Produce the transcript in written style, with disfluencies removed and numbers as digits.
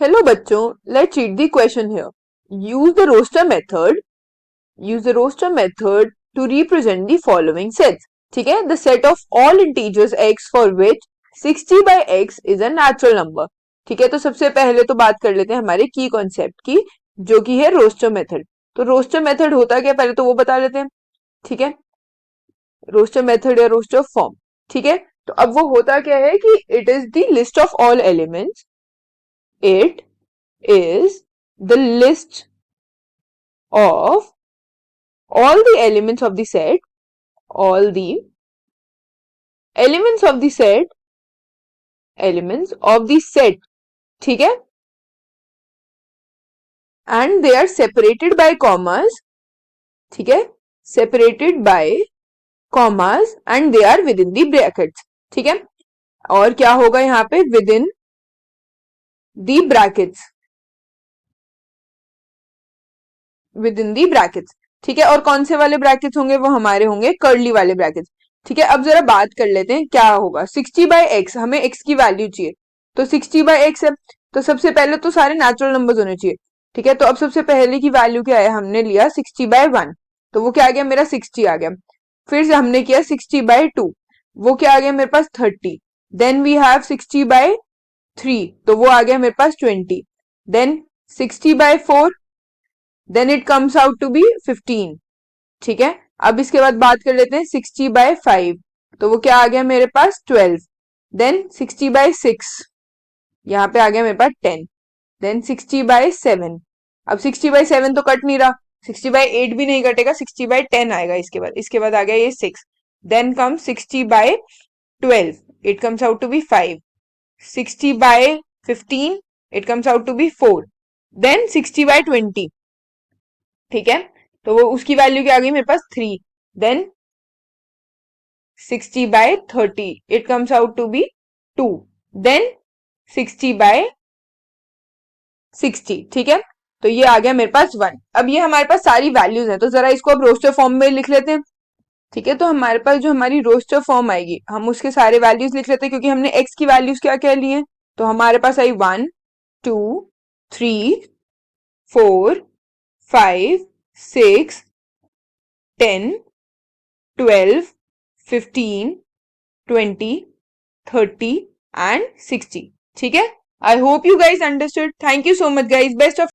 Hello बच्चों, let's read the question here. Use the roster method. Use the roster method to represent the following sets. ठीक है, the set of all integers x for which 60 by x is a natural number. ठीक है, तो सबसे पहले तो बात कर लेते हैं हमारे की कॉन्सेप्ट की, जो कि है रोस्टर मेथड. तो रोस्टर मेथड होता क्या, पहले तो वो बता लेते हैं. ठीक है, रोस्टर मेथड या रोस्टर फॉर्म. ठीक है, तो अब वो होता क्या है कि it is the list of all elements. It is the list of all the elements of the set, all the elements of the set, ठीक है, and they are separated by commas. ठीक है, separated by commas and they are within the brackets. ठीक है, और क्या होगा यहाँ पे within the brackets, within the brackets. ठीक है, और कौन से वाले ब्रैकेट्स होंगे, वो हमारे होंगे कर्ली वाले ब्रैकेट्स. ठीक है, अब जरा बात कर लेते हैं क्या होगा. 60 बाय एक्स, हमें एक्स की वैल्यू चाहिए, तो 60 बाय एक्स है, तो सबसे पहले तो सारे नेचुरल नंबर्स होने चाहिए. ठीक है, तो अब सबसे पहले की वैल्यू क्या है, हमने लिया 60 बाय 1, तो वो क्या आ गया मेरा 60 आ गया. फिर से हमने किया 60 बाय 2, वो क्या आ गया मेरे पास 30. देन वी हैव 60 बाय 3, तो वो आ गया मेरे पास 20. Then 60 by 4, then it comes out to be 15. ठीक है, अब इसके बाद बात कर लेते हैं 60 बाय 5, तो वो क्या आ गया मेरे पास 12. देन 60 बाय 6, यहाँ पे आ गया मेरे पास 10. देन 60 बाय 7, अब 60 बाय 7 तो कट नहीं रहा, 60 बाय 8 भी नहीं कटेगा, 60 बाय 10 आएगा. इसके बाद आ गया ये 6. Then come 60 by 12, it comes out to be 5. 60 by 15, it comes out to be 4. Then 60 by 20, ठीक है, तो वो उसकी वैल्यू क्या आ गई मेरे पास 3. Then 60 by 30, it comes out to be 2. Then 60 by 60, ठीक है, तो ये आ गया मेरे पास 1. अब ये हमारे पास सारी वैल्यूज हैं, तो जरा इसको अब रोस्टर फॉर्म में लिख लेते हैं. ठीक है, तो हमारे पास जो हमारी रोस्टर फॉर्म आएगी, हम उसके सारे वैल्यूज लिख लेते हैं, क्योंकि हमने एक्स की वैल्यूज क्या क्या ली है. तो हमारे पास आई 1 2 3 4 5 6 10 12 15 20 30 and 60. ठीक है, I hope you guys understood. Thank you so much guys. Best of